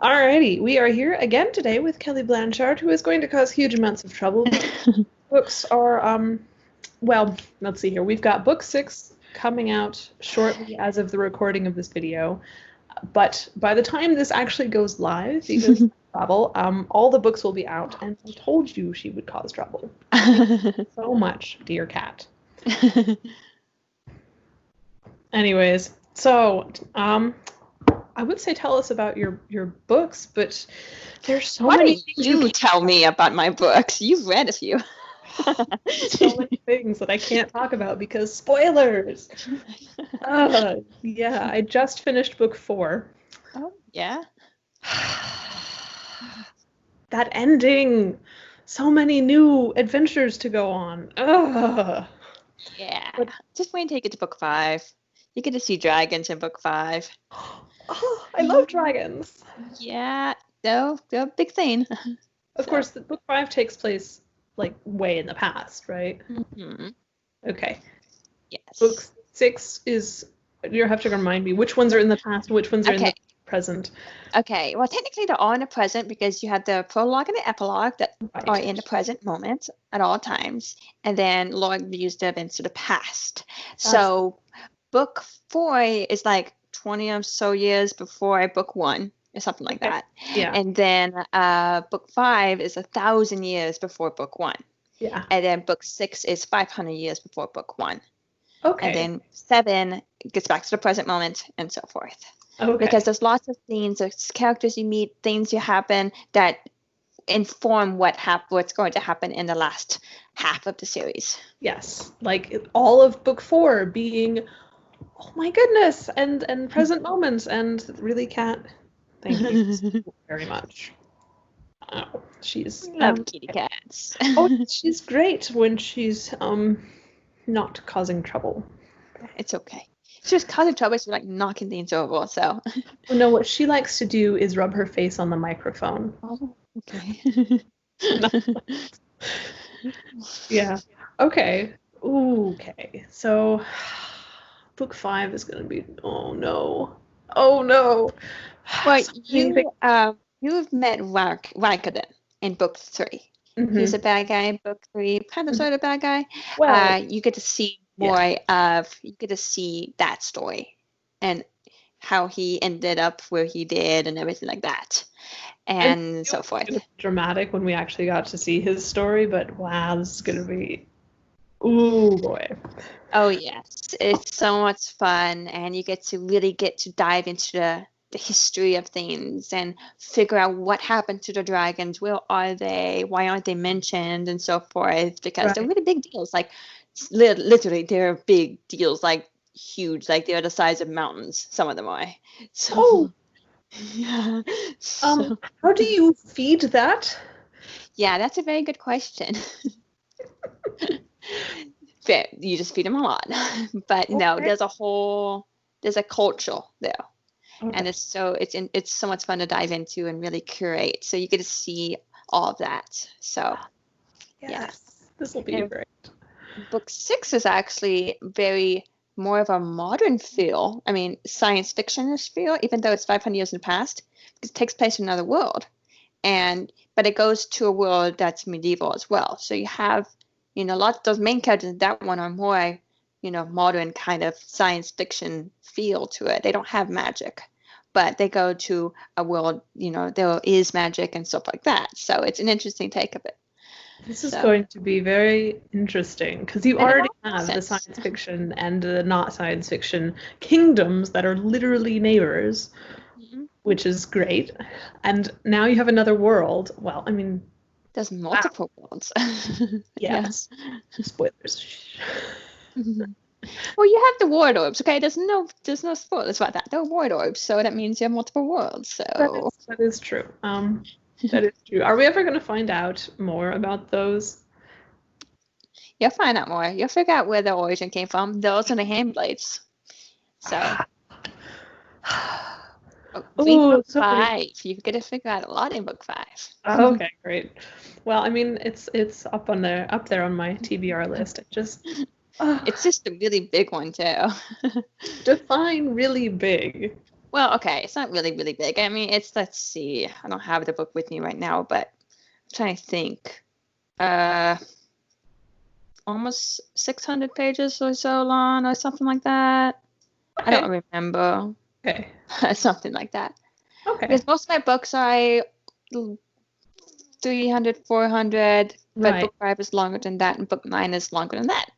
Alrighty, we are here again today with Kelly Blanchard, who is going to cause huge amounts of trouble. Books are, well, let's see here. We've got book 6 coming out shortly as of the recording of this video. But by the time this actually goes live, because of travel, all the books will be out, and I told you she would cause trouble. So much, dear cat. Anyways, so, I would say tell us about your books, but there's so many things you tell me about my books. You've read a few. So many things that I can't talk about because spoilers. Yeah, I just finished book 4. Oh, yeah? That ending. So many new adventures to go on. Yeah. But just wait until you get to book 5. You get to see dragons in book 5. Oh, I love dragons. Yeah, they're a big thing. Of course, the book 5 takes place like way in the past, right? Mm-hmm. Okay. Yes. Book 6 is, you have to remind me which ones are in the past, which ones are in the present. Okay, well, technically they're all in the present because you have the prologue and the epilogue that are in the present moment at all times, and then Lord views the events of the past. So book 4 is like 20 or so years before book 1 or something like that. Yeah. And then book 5 is 1,000 years before book 1. Yeah. And then book 6 is 500 years before book 1. Okay. And then 7 gets back to the present moment and so forth. Okay. Because there's lots of things, there's characters you meet, things you happen that inform what's going to happen in the last half of the series. Yes, like all of book 4 being, oh my goodness, and present moments, and really cat. Thank you very much. Oh, she's love kitty cats. Oh, she's great when she's not causing trouble. It's okay. She was causing trouble. She's like knocking things over. So. Oh, no, what she likes to do is rub her face on the microphone. Oh, okay. Yeah. Okay. Ooh, okay. So, book 5 is gonna be. Oh no. Oh no. Well, you've met Vicodin in book 3. Mm-hmm. He's a bad guy in book 3. Kind of sort of bad guy. Well, you get to see more of. You get to see that story and how he ended up where he did and everything like that, and so forth. It was dramatic when we actually got to see his story, but wow, this is gonna be. Ooh boy. Oh yes, it's so much fun, and you get to dive into the history of things and figure out what happened to the dragons. Where are they? Why aren't they mentioned? And so forth. Because they're really big deals. Like literally, they're big deals. Like huge. Like they're the size of mountains. Some of them are. So. Yeah. How do you feed that? Yeah, that's a very good question. You just feed them a lot, but no, there's a culture there, and it's so much fun to dive into and really curate. So you get to see all of that. So yes, this will be great. Book 6 is actually very more of a modern feel. I mean, science fiction-ish feel, even though it's 500 years in the past. It takes place in another world, but it goes to a world that's medieval as well. So you have. A lot of those main characters in that one are more, modern kind of science fiction feel to it. They don't have magic, but they go to a world, there is magic and stuff like that. So it's an interesting take of it. This is going to be very interesting because you already have the science fiction and the not science fiction kingdoms that are literally neighbors, which is great. And now you have another world. Well, I mean, there's multiple worlds. Yes. Spoilers. Well, you have the ward orbs, okay? There's no spoilers about that. They're ward orbs, so that means you have multiple worlds. So that is true. That is true. Are we ever going to find out more about those? You'll find out more. You'll figure out where the origin came from. Those are the handblades. So. Book 5. You've got to figure out a lot in book 5. Okay, great. Well, I mean, it's up there on my TBR list. It's just a really big one too. Define really big. Well, okay, it's not really, really big. I mean, let's see. I don't have the book with me right now, but I'm trying to think. Almost 600 pages or so long or something like that. I Okay. don't remember. Okay. Something like that. Okay. Because most of my books are 300, 400, but Right. book 5 is longer than that, and book 9 is longer than that.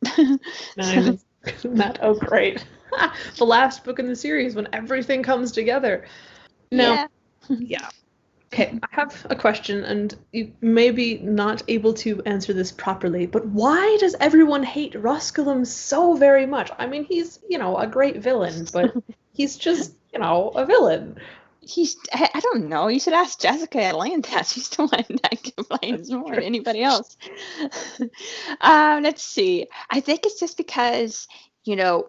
Nine is not. Oh, great. The last book in the series when everything comes together. Now, Yeah. yeah. Okay, I have a question, and you may be not able to answer this properly, but why does everyone hate Rosculum so very much? I mean, he's, a great villain, but he's just, a villain. I don't know. You should ask Jessica Atlanta. She's the one that complains more than anybody else. Let's see. I think it's just because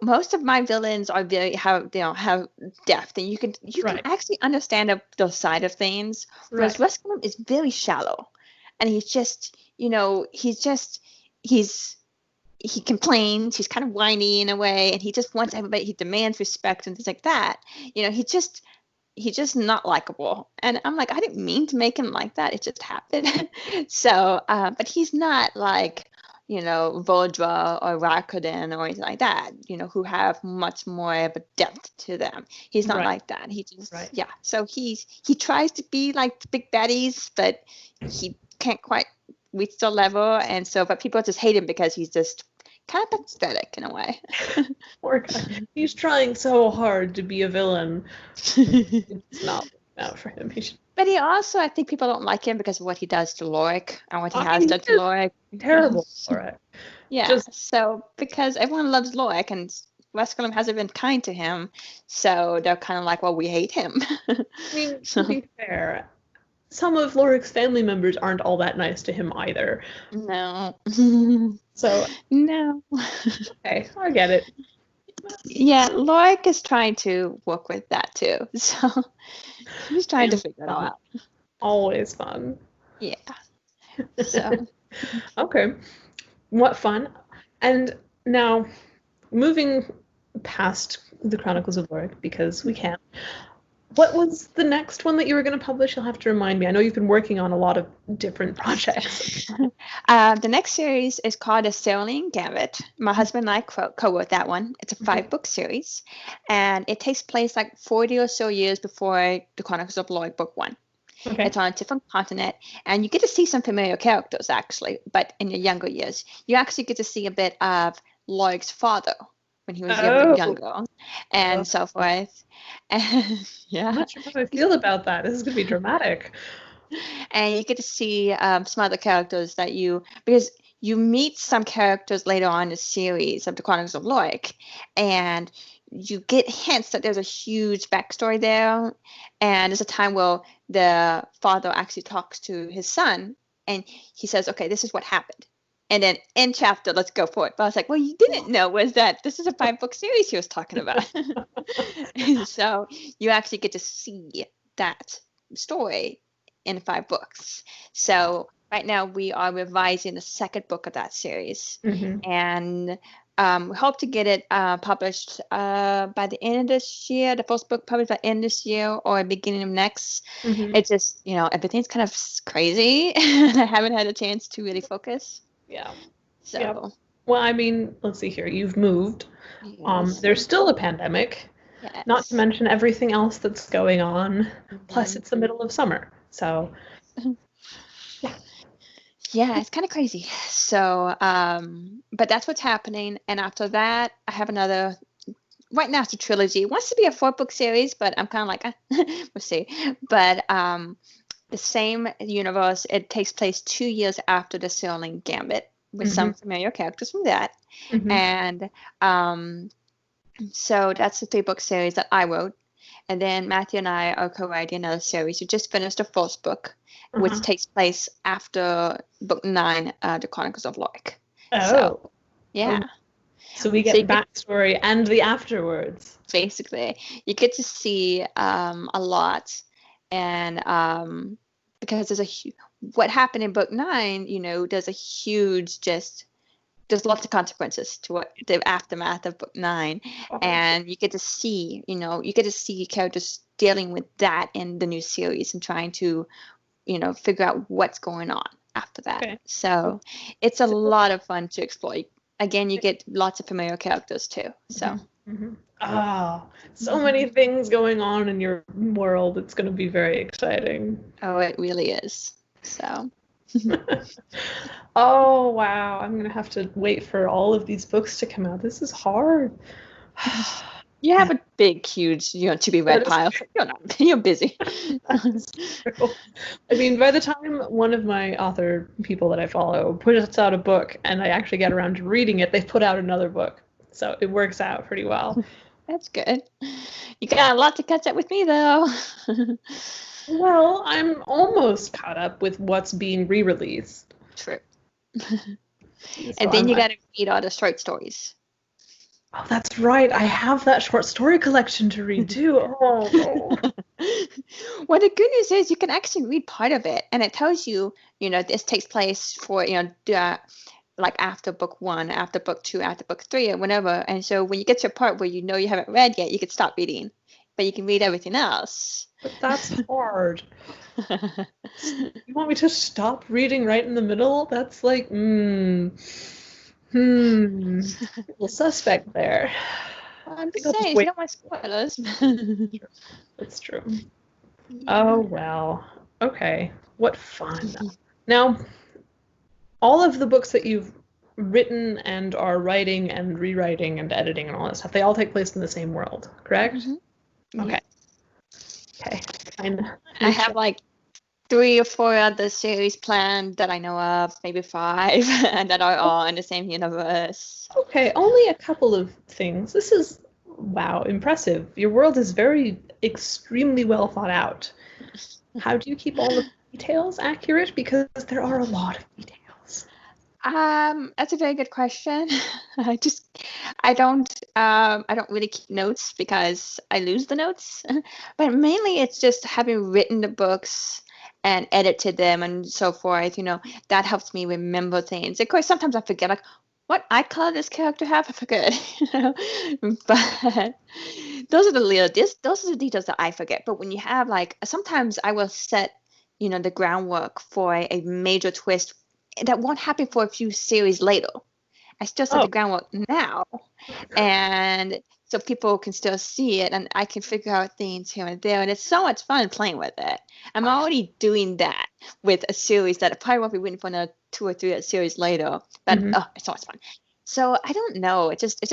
most of my villains are have depth, and you can Right. actually understand the side of things. Whereas Right. Rescuum is very shallow, and he's just he complains. He's kind of whiny in a way, and he just wants everybody. He demands respect and things like that. He's just not likable. And I'm like, I didn't mean to make him like that. It just happened. So, but he's not like, Vodra or Rakuten or anything like that, who have much more of a depth to them. He's not like that. He just, yeah. So he tries to be like the big baddies, but he can't quite reach the level. And so, but people just hate him because he's just kind of pathetic in a way. Poor guy. He's trying so hard to be a villain. It's not working out for him. But he also, I think people don't like him because of what he does to Lorik and what he has done to Lorik. Terrible, Lorik. Yeah, so because everyone loves Lorik and Resculum hasn't been kind to him, so they're kind of like, well, we hate him. I mean, to be fair, some of Lorik's family members aren't all that nice to him either. No. So. No. Okay, I get it. Yeah, Lorik is trying to work with that too. So he's trying to figure it all out. Always fun. Yeah. So. Okay. What fun. And now, moving past the Chronicles of Lorik, because we can, what was the next one that you were going to publish? You'll have to remind me. I know you've been working on a lot of different projects. The next series is called The Cerulean Gambit. My husband and I co-wrote that one. It's a 5-book series, and it takes place like 40 or so years before the Chronicles of Lorik Book 1. Okay. It's on a different continent, and you get to see some familiar characters, actually, but in the younger years. You actually get to see a bit of Lorik's father when he was younger, and so forth. And, yeah. I'm not sure how I feel about that. This is going to be dramatic. And you get to see some other characters because you meet some characters later on in the series of the Chronicles of Lorik, and you get hints that there's a huge backstory there, and there's a time where the father actually talks to his son, and he says, okay, this is what happened. And then end chapter, let's go for it. But I was like, well, you didn't know was that this is a 5-book series he was talking about. And so you actually get to see that story in 5 books. So right now we are revising the 2nd book of that series. And we hope to get it published by the end of this year, the 1st book published by the end of this year or beginning of next. It's just, everything's kind of crazy. And I haven't had a chance to really focus. Yeah. So. Yeah. Well, I mean, let's see here. You've moved. Yes. There's still a pandemic. Yes. Not to mention everything else that's going on. Plus, it's the middle of summer. So, yeah, it's kind of crazy. So, but that's what's happening. And after that, I have another. Right now, it's a trilogy. It wants to be a 4-book series, but I'm kind of like, we'll see. But the same universe. It takes place 2 years after the Cerulean Gambit, with some familiar characters from that. And so that's the 3-book series that I wrote. And then Matthew and I are co-writing another series. We just finished the 1st book, which takes place after book 9, The Chronicles of Lorik. Oh. So, yeah. So we get backstory and the afterwards. Basically. You get to see a lot. And because there's what happened in book 9, there's a huge just there's lots of consequences to what the aftermath of book 9, and you get to see characters dealing with that in the new series and trying to, figure out what's going on after that. Okay. So it's a lot of fun to explore. Again, you get lots of familiar characters too. So. So many things going on in your world. It's going to be very exciting. Oh, it really is. So. Oh, wow. I'm going to have to wait for all of these books to come out. This is hard. You have a big, huge, to be read pile. You're busy. That's true. I mean, by the time one of my author people that I follow puts out a book and I actually get around to reading it, they've put out another book. So it works out pretty well. That's good. You got a lot to catch up with me, though. Well, I'm almost caught up with what's being re-released. True. And then you got to read all the short stories. Oh, that's right. I have that short story collection to read too. Oh, no. Well, the good news is you can actually read part of it, and it tells you, this takes place for, like after book 1, after book 2, after book 3, or whatever. And so when you get to a part where you haven't read yet, you can stop reading, but you can read everything else. But that's hard. You want me to stop reading right in the middle? That's like, little suspect there. I'm just saying, you don't want spoilers. That's true. Oh, well. Okay. What fun. Now, all of the books that you've written and are writing and rewriting and editing and all that stuff, they all take place in the same world, correct? Mm-hmm. Okay. Okay. I have like 3 or 4 other series planned that I know of, maybe 5, and that are all in the same universe. Okay, only a couple of things. This is, wow, impressive. Your world is extremely well thought out. How do you keep all the details accurate? Because there are a lot of details. That's a very good question. I don't really keep notes because I lose the notes. But mainly it's just having written the books and edited them and so forth, that helps me remember things. Of course, sometimes I forget, like, what eye color does this character have? I forget. But those are the details that I forget. But when you have, like, sometimes I will set, the groundwork for a major twist that won't happen for a few series later. I still set the groundwork now, and so people can still see it, and I can figure out things here and there, and it's so much fun playing with it. I'm already doing that with a series that I probably won't be waiting for another 2 or 3 series later, but it's so much fun. So I don't know. It just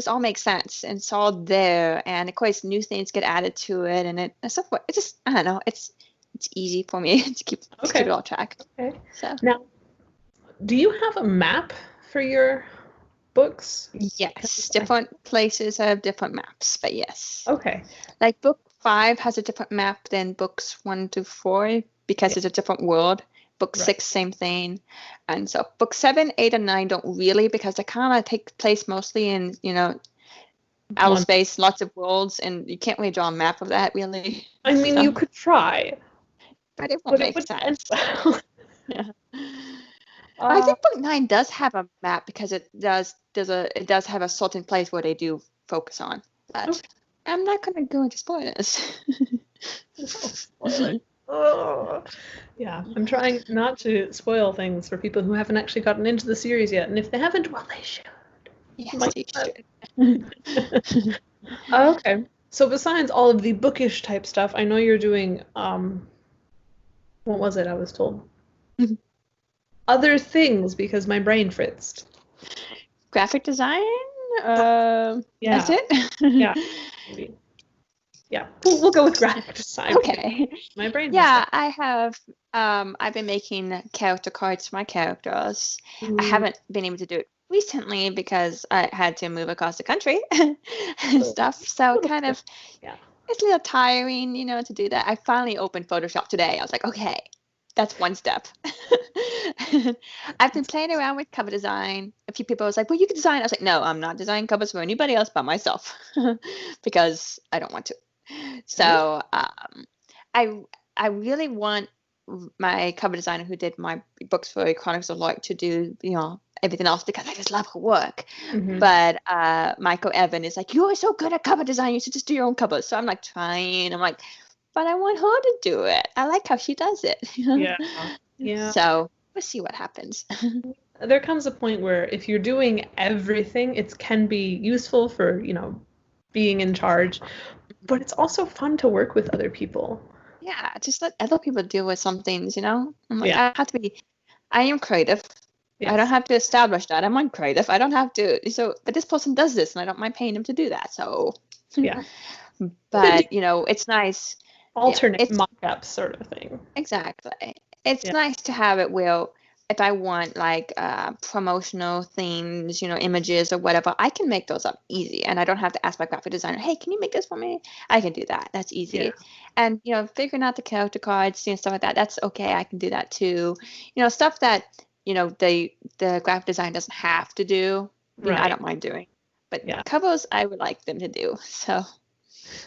all makes sense, and it's all there, and of course new things get added to it, and so forth. It just, I don't know. It's easy for me to keep it all track. Okay. So now, do you have a map for your books? Yes, different places have different maps, but yes. Okay. Like book 5 has a different map than books 1 to 4 because it's a different world. Book 6, same thing. And so book 7, 8, and 9 don't really, because they kind of take place mostly in, outer space, lots of worlds, and you can't really draw a map of that, really. I mean, you could try. But it won't make sense. Well. Yeah. I think book 9 does have a map because it does have a certain place where they do focus on. But I'm not going to go into spoilers. Yeah, I'm trying not to spoil things for people who haven't actually gotten into the series yet, and if they haven't, well, they should. Yes, they should. Okay. So besides all of the bookish type stuff, I know you're doing what was it I was told? Other things, because my brain fritzed. Graphic design? That's it? Yeah. Maybe. Yeah. We'll go with graphic design. Okay. My brain. Yeah, I have. I've been making character cards for my characters. I haven't been able to do it recently because I had to move across the country and stuff. So kind of, it's a little tiring, to do that. I finally opened Photoshop today. I was like, okay. That's one step. I've been playing around with cover design. A few people was like, well, you can design. I was like, no, I'm not designing covers for anybody else but myself because I don't want to. So I really want my cover designer who did my books for Chronicles of Light to do, everything else because I just love her work. Mhm. But Michael Evan is like, you're so good at cover design, you should just do your own covers. So I'm like trying. I'm like, but I want her to do it. I like how she does it. Yeah. Yeah. So we'll see what happens. There comes a point where if you're doing everything, it can be useful for, being in charge, but it's also fun to work with other people. Yeah, just let other people deal with some things, I'm like, Yeah. I am creative. I don't Yes. have to establish that. I'm uncreative. I don't have to. So, but this person does this, and I don't mind paying them to do that. So, Yeah. but it's nice. Alternate It's mock-ups sort of thing. exactly. It's Yeah. nice to have it where if I want like promotional things, images or whatever, I can make those up easy, and I don't have to ask my graphic designer, "Hey, can you make this for me?" I can do that. That's easy. Yeah. And figuring out the character cards and stuff like that, that's okay. I can do that too. Stuff that the graphic design doesn't have to do. I Right. don't mind doing. But Yeah. covers, I would like them to do. So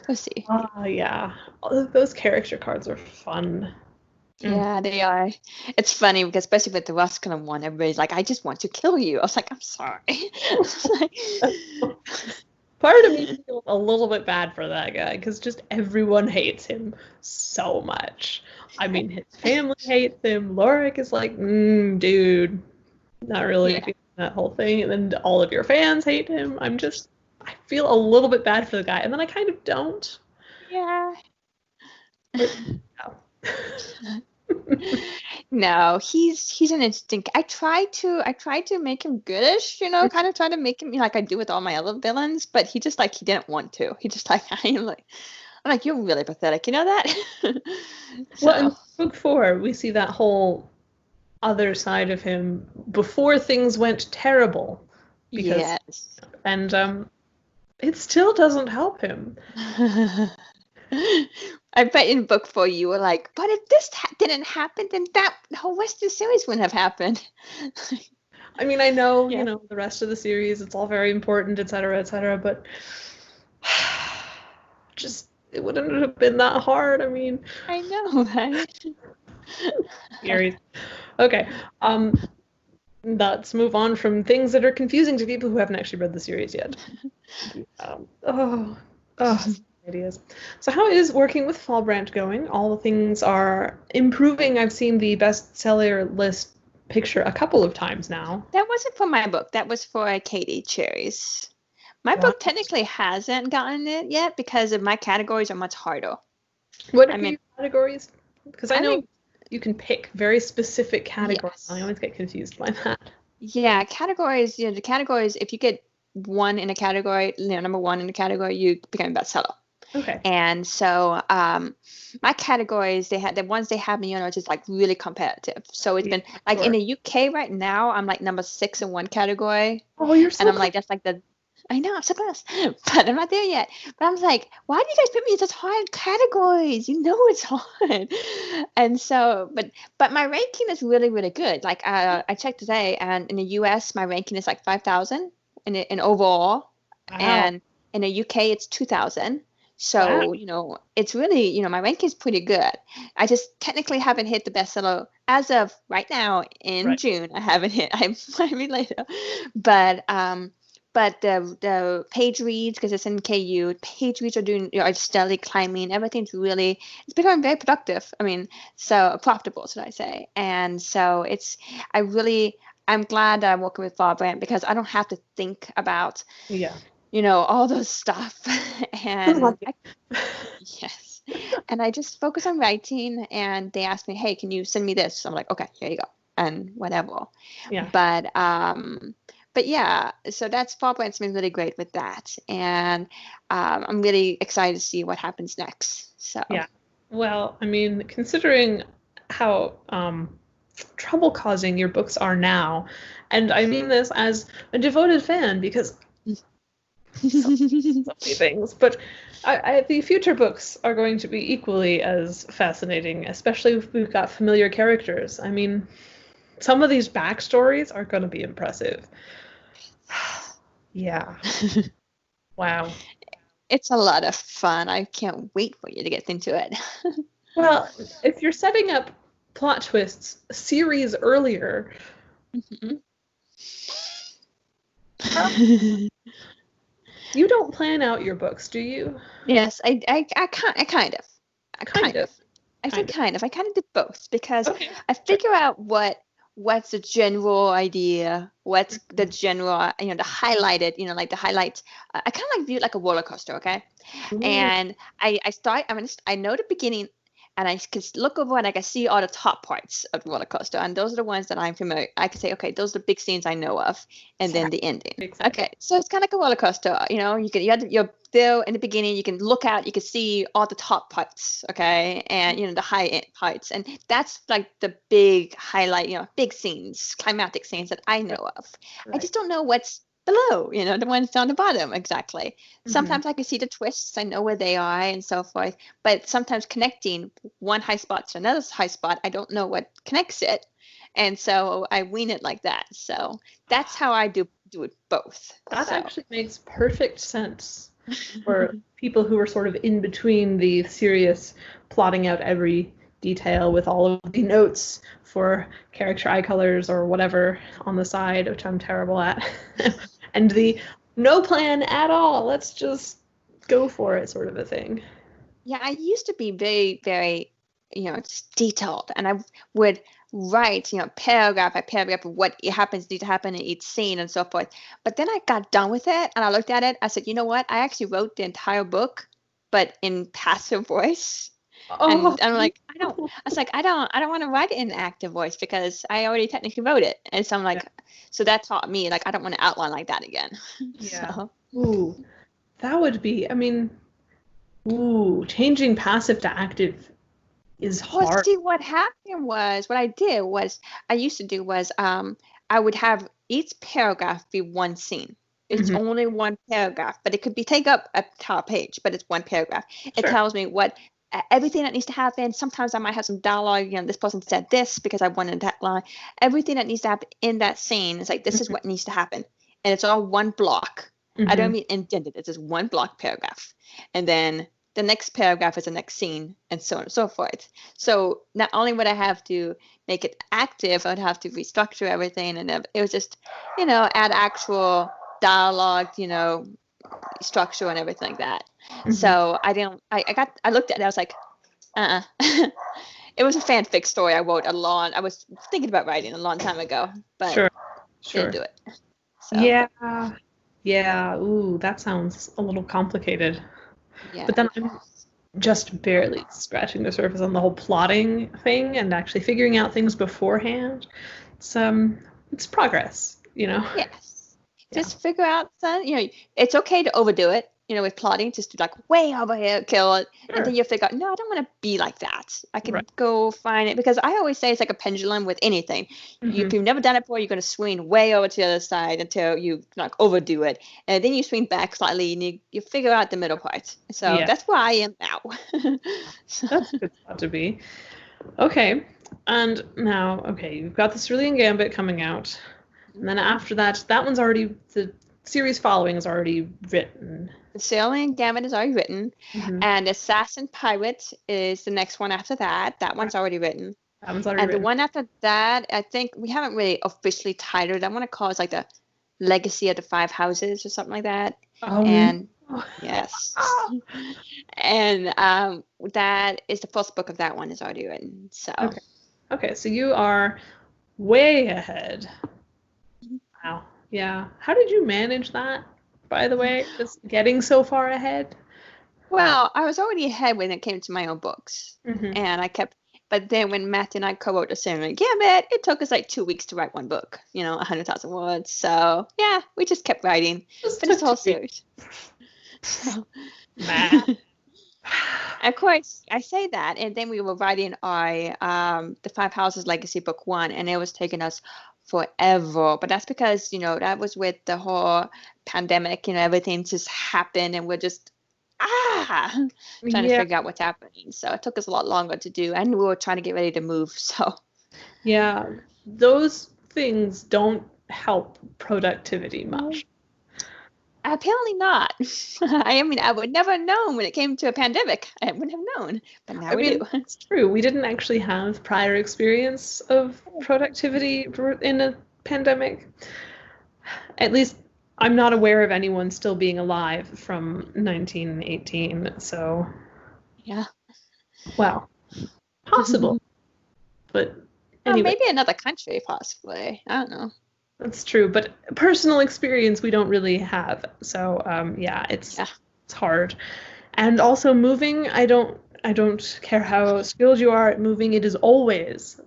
we'll see. Yeah. All of those character cards are fun. Yeah, they are. It's funny because especially with the Ruskin one, everybody's like, "I just want to kill you." I was like, "I'm sorry." Part of me feels a little bit bad for that guy because just everyone hates him so much. I mean, his family hates him. Lorik is like, dude, not really feeling that whole thing. And then all of your fans hate him. I feel a little bit bad for the guy. And then I kind of don't. Yeah. But, No, he's an interesting. I tried to make him goodish, kind of try to make him like I do with all my other villains, but he just like he didn't want to. He just like I'm like you're really pathetic, you know that? Well, in book 4, we see that whole other side of him before things went terrible. Yes. And it still doesn't help him. I bet in book 4 you were like, but if this didn't happen, then the whole rest of the series wouldn't have happened. I mean, I know, the rest of the series, it's all very important, etc., but just, it wouldn't have been that hard. I mean, I know, right? series. Okay, let's move on from things that are confusing to people who haven't actually read the series yet. Ideas. So how is working with Fallbranch going? All the things are improving. I've seen the bestseller list picture a couple of times now. That wasn't for my book. That was for Katie Cherry's. My book technically hasn't gotten it yet because of my categories are much harder. What are your categories? Because I know you can pick very specific categories. Yes. I always get confused by that. Yeah, categories, the categories, if you get one in a category, number one in a category, you become a bestseller. Okay. And so my categories, the ones they have me on are just like really competitive. So it's been like in the UK right now, I'm like number 6 in one category. Oh, you're so And I'm like, that's like I know, I'm so close, but I'm not there yet. But I'm like, why do you guys put me in such hard categories? It's hard. And so, but my ranking is really, really good. Like I checked today, and in the US, my ranking is like 5,000 in overall. Wow. And in the UK, it's 2,000. So, it's really, my ranking is pretty good. I just technically haven't hit the bestseller as of right now in June. I haven't hit. I might be later. But the page reads, because it's in KU, page reads are steadily climbing. Everything's it's becoming very productive. I mean, so profitable, should I say. And so I'm glad that I'm working with Fallbranch because I don't have to think about all those stuff. And yes. And I just focus on writing, and they asked me, hey, can you send me this? So I'm like, okay, here you go. And whatever. Yeah. But yeah, so that's Fallbranch's been really great with that. And I'm really excited to see what happens next. So yeah. Well, I mean, considering how trouble causing your books are now, and I mean this as a devoted fan because so many things, but the future books are going to be equally as fascinating, especially if we've got familiar characters. I mean, some of these backstories are going to be impressive. Yeah. Wow. It's a lot of fun. I can't wait for you to get into it. Well, if you're setting up plot twists a series earlier, You don't plan out your books, do you? Yes, I kind of. Kind of. I say kind of. I kind of do both because Okay. I figure out what's the general idea, what's the general, the highlighted, like the highlights. I kind of like view it like a roller coaster, okay? Ooh, And I know the beginning, and I can look over and I can see all the top parts of the roller coaster, and those are the ones that I'm familiar. I can say, okay, those are the big scenes I know of, and then the ending. exactly. Okay, so it's kind of like a roller coaster. You're there in the beginning. You can look out, you can see all the top parts, okay, and the high end parts, and that's like the big highlight, big scenes, climatic scenes that I know of. I Right. just don't know what's below, the ones down the bottom exactly. Mhm. Sometimes I can see the twists, I know where they are and so forth, but sometimes connecting one high spot to another high spot, I don't know what connects it, and so I wean it like that. So that's how I do it both. That So actually makes perfect sense for people who are sort of in between the serious plotting out every detail with all of the notes for character eye colors or whatever on the side, which I'm terrible at, and the no plan at all, let's just go for it sort of a thing. yeah, I used to be very, very, just detailed, and I would write, paragraph by paragraph of what happens need to happen in each scene and so forth. But then I got done with it, and I looked at it. I said, you know what? I actually wrote the entire book, but in passive voice. Oh, And I'm like, I don't want to write it in active voice because I already technically wrote it. And so I'm yeah. like, so that taught me like I don't want to outline like that again. Yeah. So. Ooh, that would be, I mean, ooh, changing passive to active is Well, hard. see, what I did was, I used to do was, I would have each paragraph be one scene. It's Mhm. only one paragraph, but it could be take up a entire page, but it's one paragraph. It Sure. tells me everything that needs to happen. Sometimes I might have some dialogue, this person said this because I wanted that line. Everything that needs to happen in that scene is like, this is Mhm. what needs to happen. And it's all one block. I don't Mhm. mean indented, it's just one block paragraph. And then the next paragraph is the next scene, and so on and so forth. So not only would I have to make it active, I'd have to restructure everything, and it was just, add actual dialogue, structure and everything like that. Mhm. So I looked at it, I was like, it was a fanfic story I was thinking about writing a long time ago, but Sure. didn't Sure. do it. So Yeah. Yeah. Ooh, that sounds a little complicated. yeah. But then I'm just barely scratching the surface on the whole plotting thing and actually figuring out things beforehand. It's progress, you know? Yes. Yeah. Just figure out some, it's okay to overdo it, with plotting, just do like way over here, kill it. And then Sure. you figure out, no, I don't want to be like that. I can Right. go find it because I always say it's like a pendulum with anything. Hmm. If you've never done it before, you're going to swing way over to the other side until you like overdo it. And then you swing back slightly and you figure out the middle part. So Yeah. that's where I am now. So, That's a good spot to be. Okay. And now, okay, you've got the Cerulean Gambit coming out. And then after that, the series following is already written. the Sailing Gambit is already written, Hmm. and Assassin Pirate is the next one after that. That one's already written. That one's already And the written. one after that, I think we haven't really officially titled. I want to call it like the Legacy of the Five Houses or something like that. Oh no. And yes, and that is the first book of that one is already written. So Okay. Okay, so you are way ahead. Wow. Yeah. How did you manage that, by the way? Just getting so far ahead? well, I was already ahead when it came to my own books, Hmm. and I kept. But then when Matthew and I co-wrote the Sailing Gambit, it took us like 2 weeks to write one book. 100,000 words. So yeah, we just kept writing, Just finished took the whole 2 weeks. series. So. Math. Of course, I say that, and then we were writing our the Five Houses Legacy Book One, and it was taking us forever. But that's because that was with the whole pandemic. Everything just happened, and we're just trying to Yeah. figure out what's happening. So it took us a lot longer to do, and we were trying to get ready to move. So Yeah. Those things don't help productivity much. apparently not. I mean, I would never have known when it came to a pandemic. I wouldn't have known, but now I we do. mean, it's true. We didn't actually have prior experience of productivity in a pandemic. At least I'm not aware of anyone still being alive from 1918. So, Yeah. well, possible. But anyway, Maybe another country, possibly. I don't know. that's true. But personal experience we don't really have. So, yeah, it's hard. And also moving, I don't care how skilled you are at moving. It is always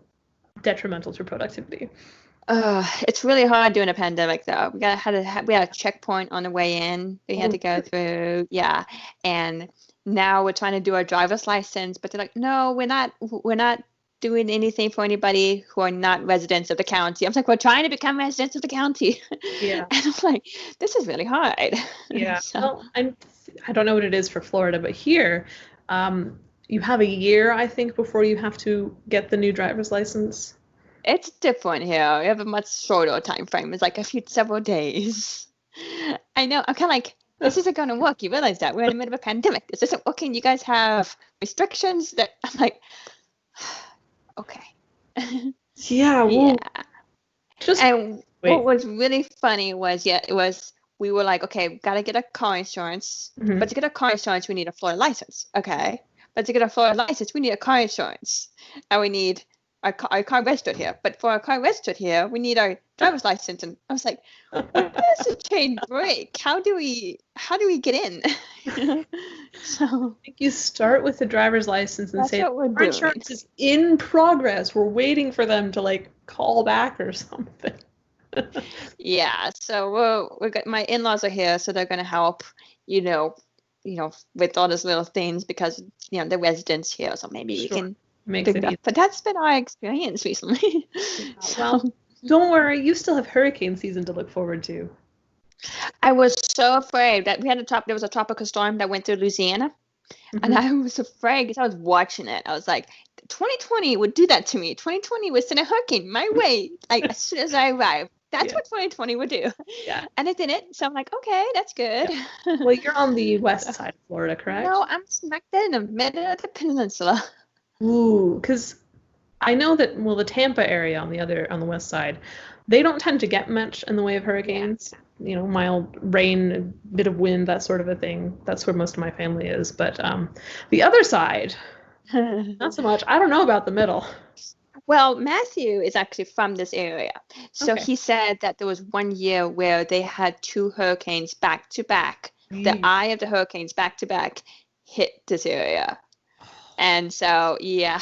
detrimental to productivity. It's really hard during a pandemic, though. We had a checkpoint on the way in. We had to go through, and now we're trying to do our driver's license, but they're like, no, we're not doing anything for anybody who are not residents of the county. I'm like, we're trying to become residents of the county. Yeah. And I'm like, this is really hard. Yeah. So, Well, I don't know what it is for Florida, but here, you have a year, I think, before you have to get the new driver's license. it's different here. We have a much shorter time frame. It's like several days. I know. I'm kind of like, this isn't going to work. You realize that we're in the middle of a pandemic. This isn't working. You guys have restrictions that I'm like, okay. Yeah. Well, And what was really funny was, we were like, okay, got to get a car insurance. Mhm. But to get a car insurance, we need a Florida license. Okay. But to get a Florida license, we need a car insurance. And we need our car registered here. But for our car registered here, we need our driver's license. And I was like, well, where's the chain break? How do we get in? So I think you start with the driver's license and that's say, what we're our doing. insurance is in progress. We're waiting for them to like call back or something. Yeah, so we got my in-laws are here, so they're gonna help, with all those little things because the residents here, so maybe we Sure. can Makes pick it it up. easy. But that's been our experience recently. So Well, don't worry, you still have hurricane season to look forward to. I was so afraid that there was a tropical storm that went through Louisiana, and I was afraid because I was watching it. I was like, 2020 would do that to me. 2020 would send a hurricane my way, like as soon as I arrived. That's what 2020 would do. Yeah. And it didn't. So I'm like, okay, that's good. Yeah. Well, you're on the west side of Florida, correct? No, I'm smack dead in the middle of the peninsula. Ooh, because I know that, well, the Tampa area on the west side, they don't tend to get much in the way of hurricanes. Mild rain, a bit of wind, that sort of a thing. That's where most of my family is. But the other side, not so much. I don't know about the middle. Well, Matthew is actually from this area. So Okay. he said that there was one year where they had two hurricanes back to back. The eye of the hurricanes back to back hit this area. And so, yeah.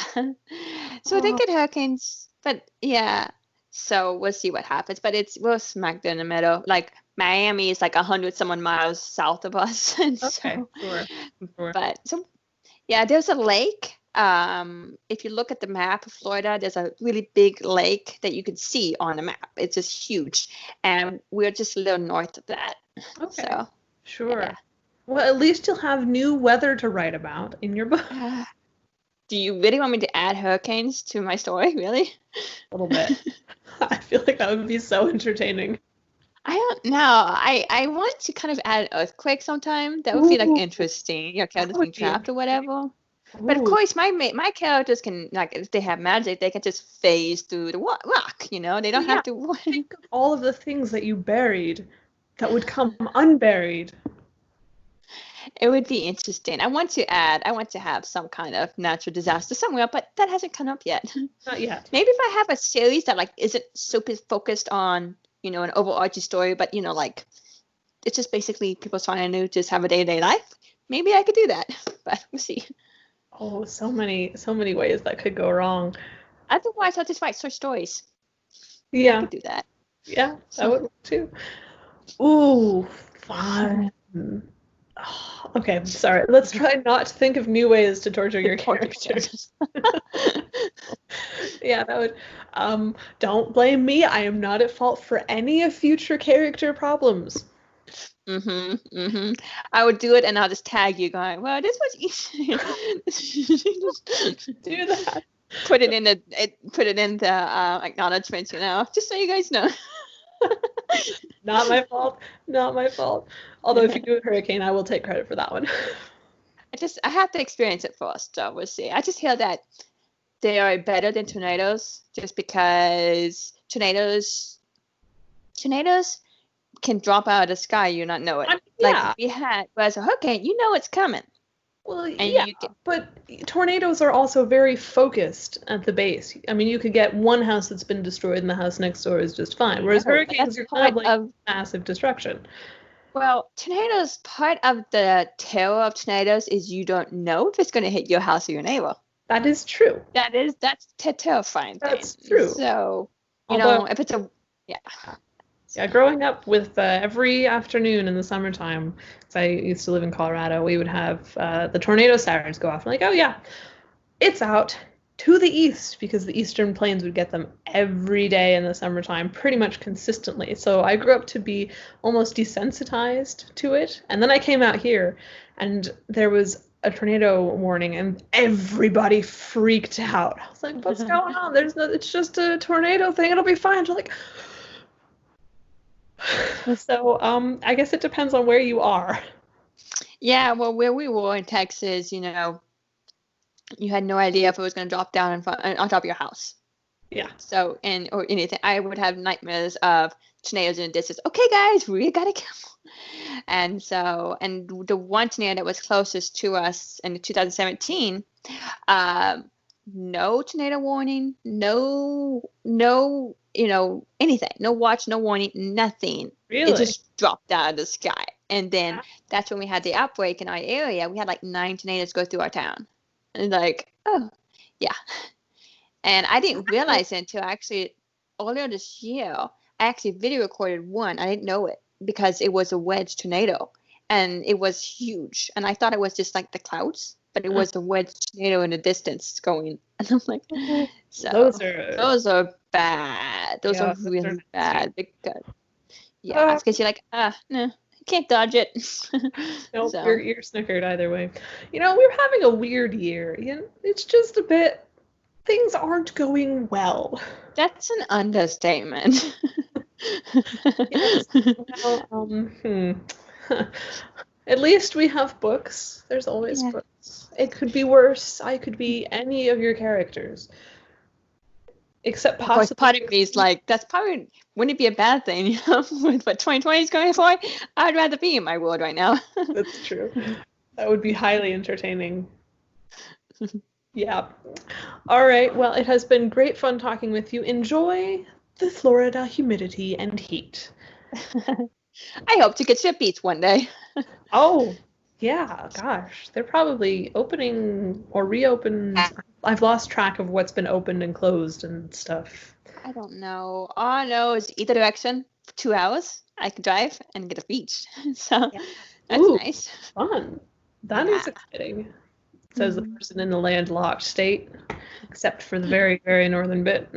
So they get hurricanes, but yeah. So we'll see what happens. But we're smack in the middle. Like Miami is like 100-some miles south of us. And Okay, so, sure. But so, yeah, there's a lake. If you look at the map of Florida, there's a really big lake that you can see on the map. It's just huge. And we're just a little north of that. Okay. So, Sure. yeah. Well, at least you'll have new weather to write about in your book. Do you really want me to add hurricanes to my story? Really? A little bit. I feel like that would be so entertaining. I don't know. I want to kind of add an earthquake sometime. That would be like Ooh. interesting. Your characters would being be trapped or whatever. But of Ooh. course, my characters can, like, if they have magic, they can just phase through the rock. They don't have to. Think of all of the things that you buried that would come unburied. It would be interesting. I want to have some kind of natural disaster somewhere, but that hasn't come up yet. Not yet. Maybe if I have a series that like isn't super focused on, an overarching story, but like it's just basically people trying to just have a day-to-day life. Maybe I could do that, but we'll see. Oh, so many ways that could go wrong. Otherwise, I'll just write short stories. Yeah. I could do that. Yeah, that would work too. Ooh, fun. Oh, okay, sorry. Let's try not to think of new ways to torture your characters. Yeah, that would. Don't blame me. I am not at fault for any of future character problems. I would do it, and I'll just tag you, going, "Well, this was easy." Do that. Put it in the acknowledgement, just so you guys know. Not my fault. Not my fault. Although if you do a hurricane, I will take credit for that one. I have to experience it first, so we'll see. I just hear that they are better than tornadoes, just because tornadoes can drop out of the sky, you not know it. I mean, yeah. Like we had, whereas a hurricane, you know it's coming. Well, And yeah, but tornadoes are also very focused at the base. I mean, you could get one house that's been destroyed and the house next door is just fine. Whereas hurricanes, you're kind of like massive destruction. Well, tornadoes, part of the terror of tornadoes is you don't know if it's going to hit your house or your neighbor. That is true. That's terrifying. That's true. So, you know, if it's Yeah, growing up with every afternoon in the summertime, because I used to live in Colorado, we would have the tornado sirens go off. I'm like, oh yeah, it's out to the east, because the eastern plains would get them every day in the summertime, pretty much consistently. So I grew up to be almost desensitized to it. And then I came out here, and there was a tornado warning, and everybody freaked out. I was like, what's going on? It's just a tornado thing. It'll be fine. They're like, so I guess it depends on where you are. Yeah, well, where we were in Texas, you know, you had no idea if it was going to drop down on top of your house. Yeah. So, or anything, I would have nightmares of tornadoes in the distance. Okay, guys, we gotta go. And so, and the one tornado that was closest to us in 2017, no tornado warning, no, you know, anything, no watch, no warning, nothing. Really? It just dropped out of the sky. And then that's when we had the outbreak in our area. We had like 9 tornadoes go through our town. And like, oh, yeah. And I didn't realize it until actually earlier this year. I actually video recorded one. I didn't know it because it was a wedge tornado. And it was huge. And I thought it was just like the clouds. But it was a wedge tornado in the distance going. And I'm like, so those are bad. Those are really bad. Because, because you're like, no. Can't dodge it. Nope, so. You're snickered either way. You know, we're having a weird year. You know, it's just a bit, things aren't going well. That's an understatement. Yes. Well, at least we have books. There's always books. It could be worse. I could be any of your characters. Except possibly. Of course, part of me is like, that's probably, wouldn't it be a bad thing, you know, with what 2020 is going for? I'd rather be in my world right now. That's true. That would be highly entertaining. Yeah. All right. Well, it has been great fun talking with you. Enjoy the Florida humidity and heat. I hope to get to the beach one day. Oh, yeah. Gosh, they're probably opening or reopened. I've lost track of what's been opened and closed and stuff. I don't know. All I know is either direction for 2 hours. I can drive and get a beach. So that's nice. Fun. That is exciting. Says the person in the landlocked state, except for the very, very northern bit.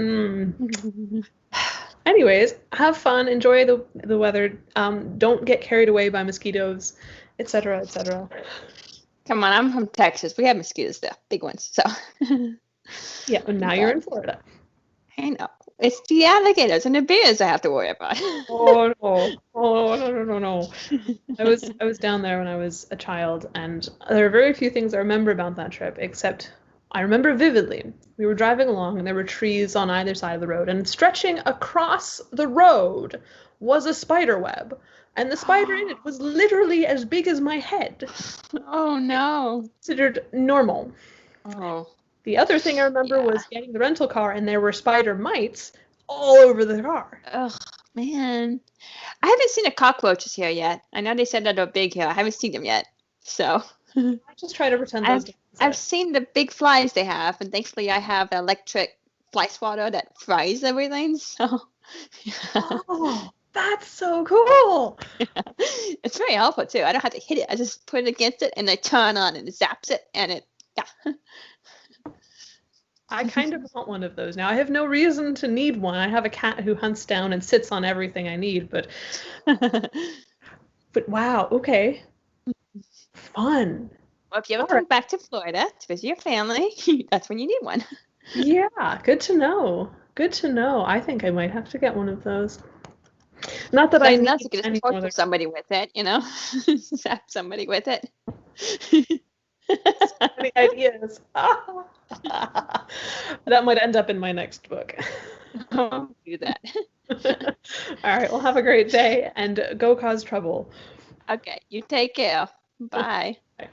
Anyways, have fun. Enjoy the weather. Don't get carried away by mosquitoes, etc., etc. Come on, I'm from Texas. We have mosquitoes there, big ones. So. Yeah, and now you're in Florida. I know. It's the alligators and the bears I have to worry about. Oh no. I was down there when I was a child, and there are very few things I remember about that trip, except I remember vividly. We were driving along, and there were trees on either side of the road, and stretching across the road was a spider web. And the spider in it was literally as big as my head. Oh, no. Considered normal. Oh. The other thing I remember was getting the rental car, and there were spider mites all over the car. Oh, man. I haven't seen the cockroaches here yet. I know they said that they're big here. I haven't seen them yet. So. I just try to pretend I've seen the big flies they have, and thankfully I have an electric fly swatter that fries everything. So. Oh. That's so cool. Yeah. It's very helpful too. I don't have to hit it. I just put it against it and I turn on and it zaps it and it, I kind of want one of those now. I have no reason to need one. I have a cat who hunts down and sits on everything I need, but wow, okay. Fun. Well, if you ever come back to Florida to visit your family, that's when you need one. Yeah, good to know. Good to know. I think I might have to get one of those. Not that I need to get torture somebody with it, you know, zap somebody with it. So many ideas. That might end up in my next book. I'll do that. All right, well, have a great day and go cause trouble. Okay, you take care. Bye. Bye.